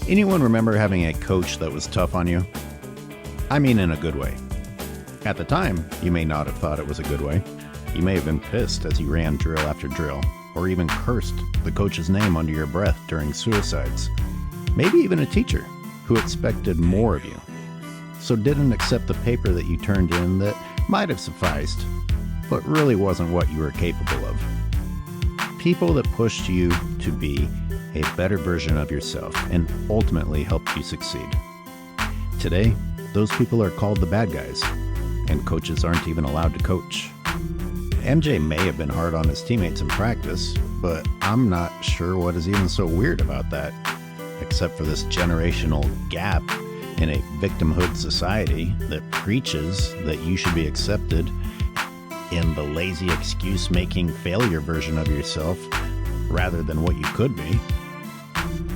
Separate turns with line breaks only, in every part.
Anyone remember having a coach that was tough on you? I mean in a good way. At the time, you may not have thought it was a good way. You may have been pissed as you ran drill after drill, or even cursed the coach's name under your breath during suicides. Maybe even a teacher who expected more of you, so didn't accept the paper that you turned in that might have sufficed, but really wasn't what you were capable of. People that pushed you to be a better version of yourself and ultimately helped you succeed. Today, those people are called the bad guys, and coaches aren't even allowed to coach. MJ may have been hard on his teammates in practice, but I'm not sure what is even so weird about that, except for this generational gap in a victimhood society that preaches that you should be accepted in the lazy excuse-making failure version of yourself rather than what you could be.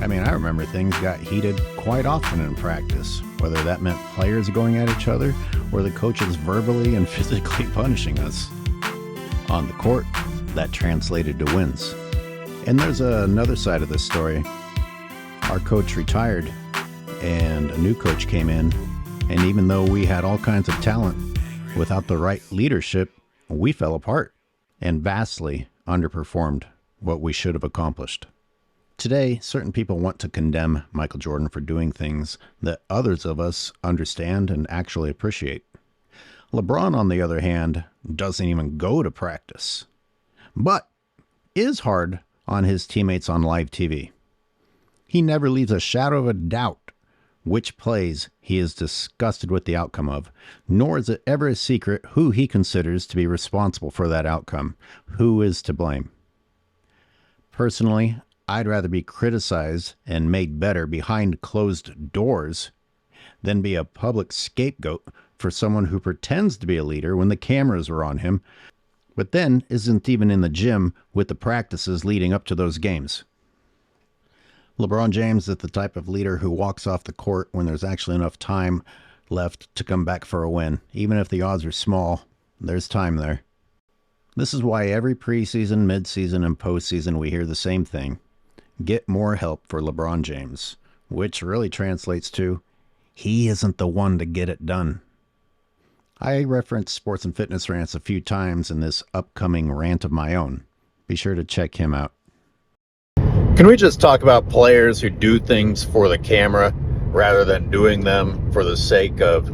I mean, I remember things got heated quite often in practice, whether that meant players going at each other or the coaches verbally and physically punishing us. On the court, that translated to wins. And there's another side of this story. Our coach retired and a new coach came in, and even though we had all kinds of talent, without the right leadership, we fell apart and vastly underperformed what we should have accomplished. Today, certain people want to condemn Michael Jordan for doing things that others of us understand and actually appreciate. LeBron, on the other hand, doesn't even go to practice, but is hard on his teammates on live TV. He never leaves a shadow of a doubt which plays he is disgusted with the outcome of, nor is it ever a secret who he considers to be responsible for that outcome, who is to blame. Personally, I'd rather be criticized and made better behind closed doors than be a public scapegoat for someone who pretends to be a leader when the cameras are on him, but then isn't even in the gym with the practices leading up to those games. LeBron James is the type of leader who walks off the court when there's actually enough time left to come back for a win. Even if the odds are small, there's time there. This is why every preseason, midseason, and postseason we hear the same thing. Get more help for LeBron James, which really translates to, he isn't the one to get it done. I referenced Sports and Fitness Rants a few times in this upcoming rant of my own. Be sure to check him out.
Can we just talk about players who do things for the camera rather than doing them for the sake of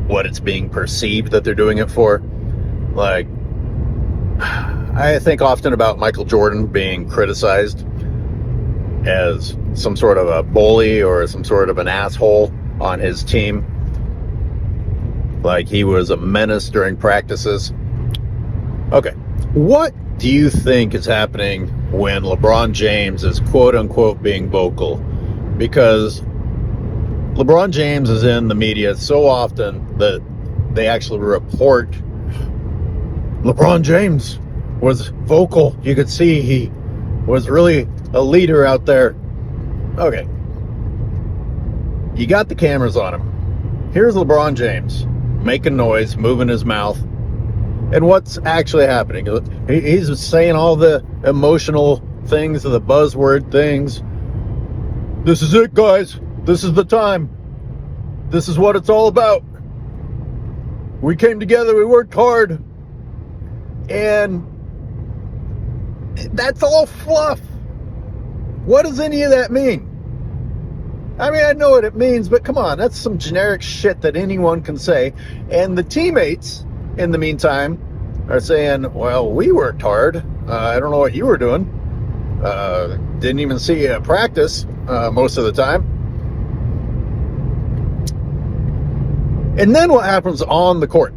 what it's being perceived that they're doing it for? Like, I think often about Michael Jordan being criticized as some sort of a bully or some sort of an asshole on his team. Like he was a menace during practices. Okay, what do you think is happening when LeBron James is quote-unquote being vocal? Because LeBron James is in the media so often that they actually report LeBron James was vocal. You could see he was really a leader out there. Okay. You got the cameras on him. Here's LeBron James making noise, moving his mouth. And what's actually happening? He's saying all the emotional things, the buzzword things. This is it, guys. This is the time. This is what it's all about. We came together. We worked hard. And that's all fluff. What does any of that mean? I mean, I know what it means, but come on, that's some generic shit that anyone can say. And the teammates, in the meantime, are saying, well, we worked hard. I don't know what you were doing. Didn't even see you at practice most of the time. And then what happens on the court?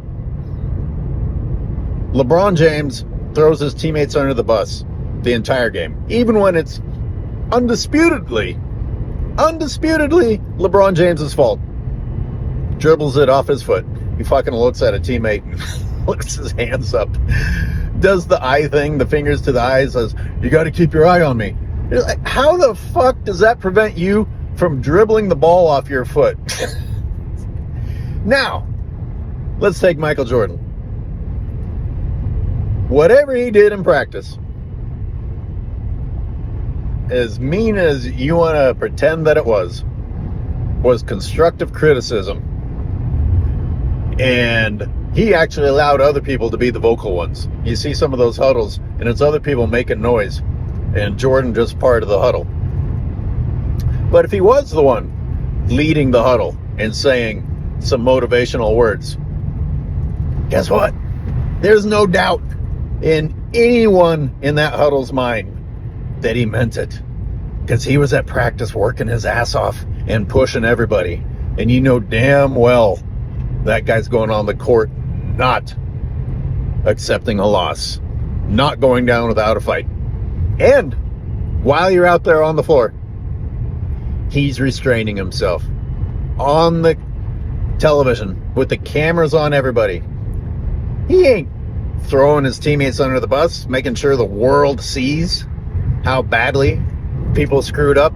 LeBron James throws his teammates under the bus the entire game, even when it's undisputedly LeBron James's fault. Dribbles it off his foot. He fucking looks at a teammate and lifts his hands up. Does the eye thing, the fingers to the eyes, says, you got to keep your eye on me. Like, how the fuck does that prevent you from dribbling the ball off your foot? Now, let's take Michael Jordan. Whatever he did in practice, as mean as you want to pretend that it was, was constructive criticism. And he actually allowed other people to be the vocal ones. You see some of those huddles, and it's other people making noise, and Jordan just part of the huddle. But if he was the one leading the huddle and saying some motivational words, guess what? There's no doubt in anyone in that huddle's mind that he meant it, because he was at practice working his ass off and pushing everybody. And you know damn well that guy's going on the court not accepting a loss, not going down without a fight. And while you're out there on the floor, he's restraining himself on the television with the cameras on everybody. He ain't throwing his teammates under the bus, making sure the world sees how badly people screwed up,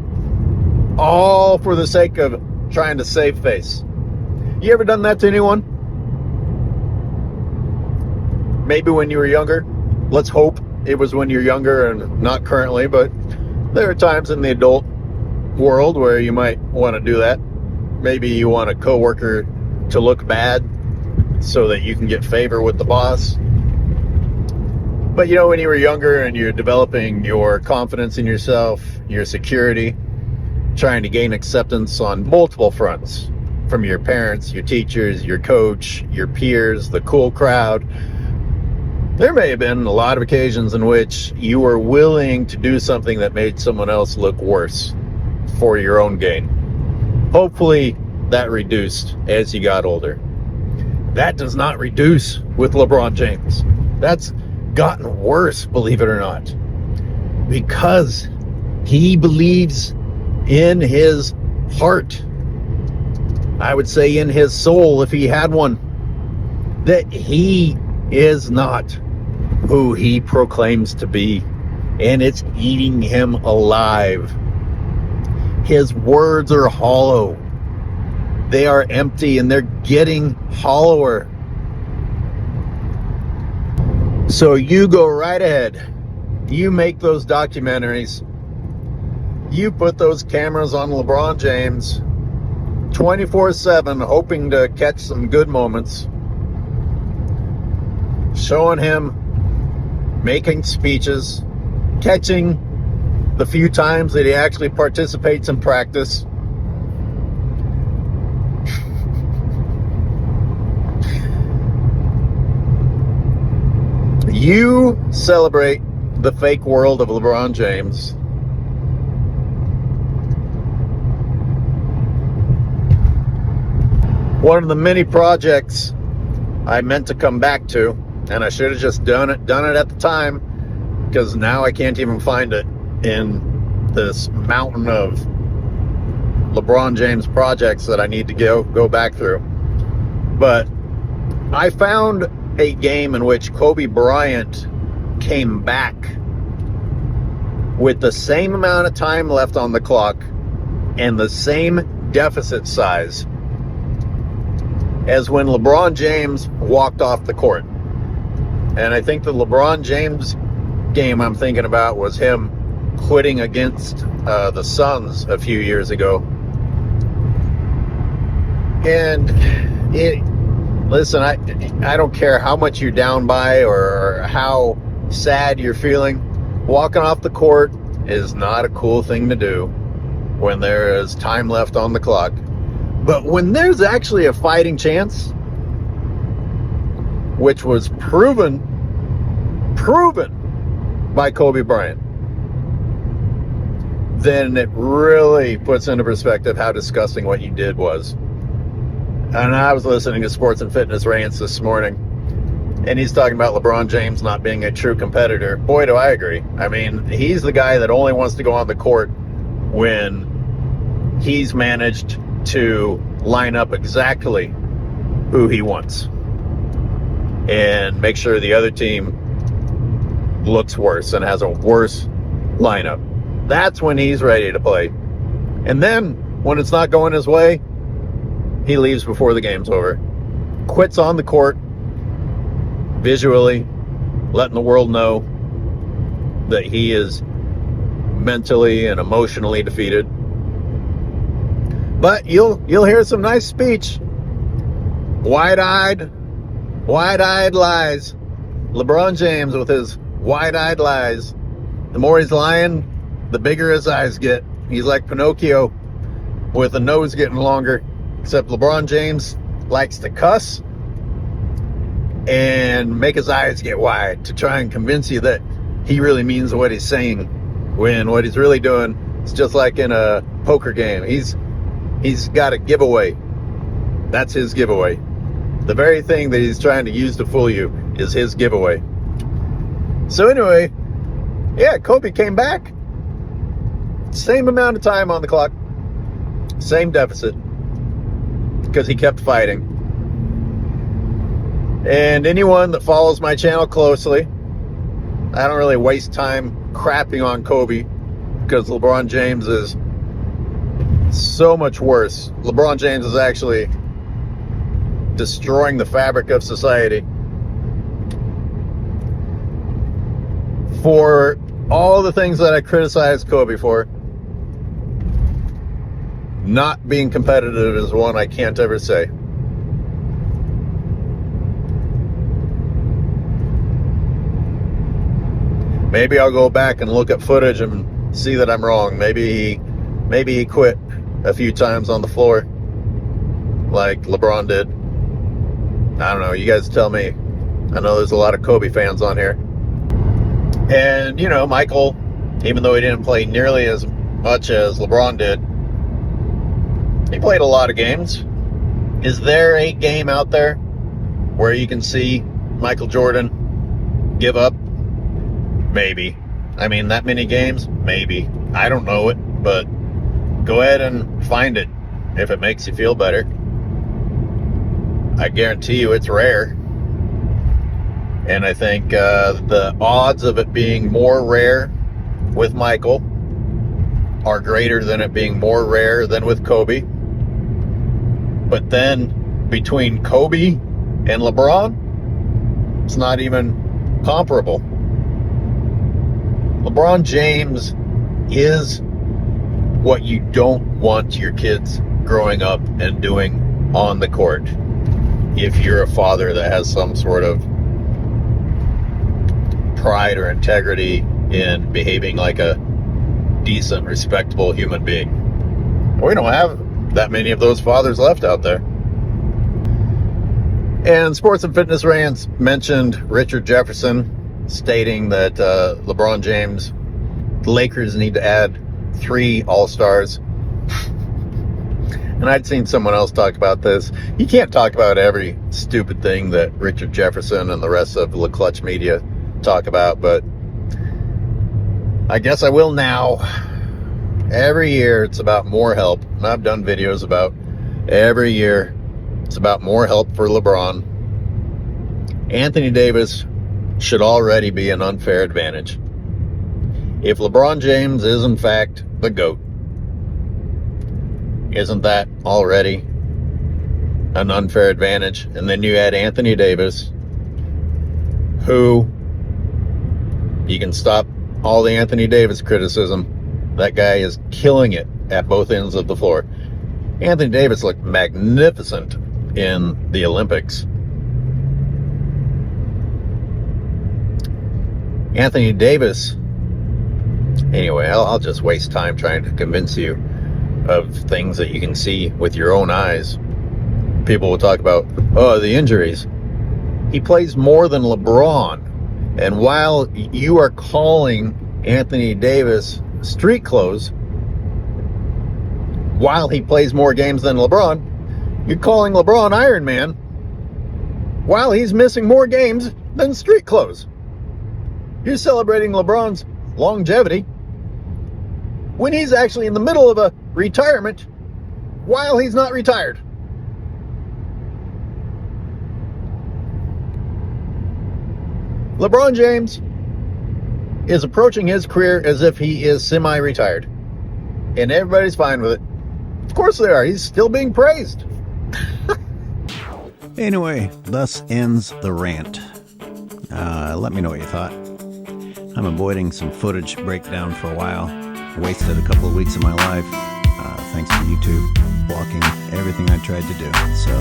all for the sake of trying to save face. You ever done that to anyone? Maybe when you were younger. Let's hope it was when you're younger and not currently, but there are times in the adult world where you might want to do that. Maybe you want a coworker to look bad so that you can get favor with the boss. But you know, when you were younger and you're developing your confidence in yourself, your security, trying to gain acceptance on multiple fronts, from your parents, your teachers, your coach, your peers, the cool crowd, there may have been a lot of occasions in which you were willing to do something that made someone else look worse for your own gain. Hopefully that reduced as you got older. That does not reduce with LeBron James. That's gotten worse, believe it or not, because he believes in his heart, I would say in his soul if he had one, that he is not who he proclaims to be, and it's eating him alive. His words are hollow. They are empty, and they're getting hollower. So you go right ahead. You make those documentaries. You put those cameras on LeBron James 24/7, hoping to catch some good moments, showing him making speeches, catching the few times that he actually participates in practice. You celebrate the fake world of LeBron James. One of the many projects I meant to come back to, and I should have just done it at the time, because now I can't even find it in this mountain of LeBron James projects that I need to go back through. But I found a game in which Kobe Bryant came back with the same amount of time left on the clock and the same deficit size as when LeBron James walked off the court. And I think the LeBron James game I'm thinking about was him quitting against the Suns a few years ago. And listen, I don't care how much you're down by or how sad you're feeling. Walking off the court is not a cool thing to do when there is time left on the clock. But when there's actually a fighting chance, which was proven by Kobe Bryant, then it really puts into perspective how disgusting what you did was. And I was listening to Sports and Fitness Rants this morning, and he's talking about LeBron James not being a true competitor. Boy, do I agree. I mean, he's the guy that only wants to go on the court when he's managed to line up exactly who he wants and make sure the other team looks worse and has a worse lineup. That's when he's ready to play. And then when it's not going his way, he leaves before the game's over. Quits on the court, visually, letting the world know that he is mentally and emotionally defeated. But you'll hear some nice speech. Wide-eyed lies. LeBron James with his wide-eyed lies. The more he's lying, the bigger his eyes get. He's like Pinocchio with a nose getting longer. Except LeBron James likes to cuss and make his eyes get wide to try and convince you that he really means what he's saying, when what he's really doing is just like in a poker game. He's got a giveaway. That's his giveaway. The very thing that he's trying to use to fool you is his giveaway. So anyway, yeah, Kobe came back. Same amount of time on the clock. Same deficit. Because he kept fighting. And anyone that follows my channel closely, I don't really waste time crapping on Kobe because LeBron James is so much worse. LeBron James is actually destroying the fabric of society. For all the things that I criticize Kobe for, not being competitive is one I can't ever say. Maybe I'll go back and look at footage and see that I'm wrong. Maybe he quit a few times on the floor like LeBron did. I don't know. You guys tell me. I know there's a lot of Kobe fans on here. And, you know, Michael, even though he didn't play nearly as much as LeBron did, he played a lot of games. Is there a game out there where you can see Michael Jordan give up? Maybe. I mean, that many games? Maybe. I don't know it, but go ahead and find it if it makes you feel better. I guarantee you it's rare. And I think the odds of it being more rare with Michael are greater than it being more rare than with Kobe. But then between Kobe and LeBron, it's not even comparable. LeBron James is what you don't want your kids growing up and doing on the court. If you're a father that has some sort of pride or integrity in behaving like a decent, respectable human being. We don't have that many of those fathers left out there. And Sports and Fitness Rants mentioned Richard Jefferson stating that LeBron James, the Lakers need to add 3 All-Stars. And I'd seen someone else talk about this. You can't talk about every stupid thing that Richard Jefferson and the rest of the Clutch media talk about, but I guess I will now. Every year it's about more help. And I've done videos about every year it's about more help for LeBron. Anthony Davis should already be an unfair advantage. If LeBron James is in fact the GOAT, isn't that already an unfair advantage? And then you add Anthony Davis, who you can stop all the Anthony Davis criticism. That guy is killing it at both ends of the floor. Anthony Davis looked magnificent in the Olympics. Anthony Davis, anyway, I'll just waste time trying to convince you of things that you can see with your own eyes. People will talk about, oh, the injuries. He plays more than LeBron. And while you are calling Anthony Davis street clothes, while he plays more games than LeBron, you're calling LeBron Iron Man while he's missing more games than street clothes. You're celebrating LeBron's longevity when he's actually in the middle of a retirement while he's not retired. LeBron James is approaching his career as if he is semi-retired. And everybody's fine with it. Of course they are. He's still being praised.
Anyway, thus ends the rant. Let me know what you thought. I'm avoiding some footage breakdown for a while. Wasted a couple of weeks of my life thanks to YouTube blocking everything I tried to do. So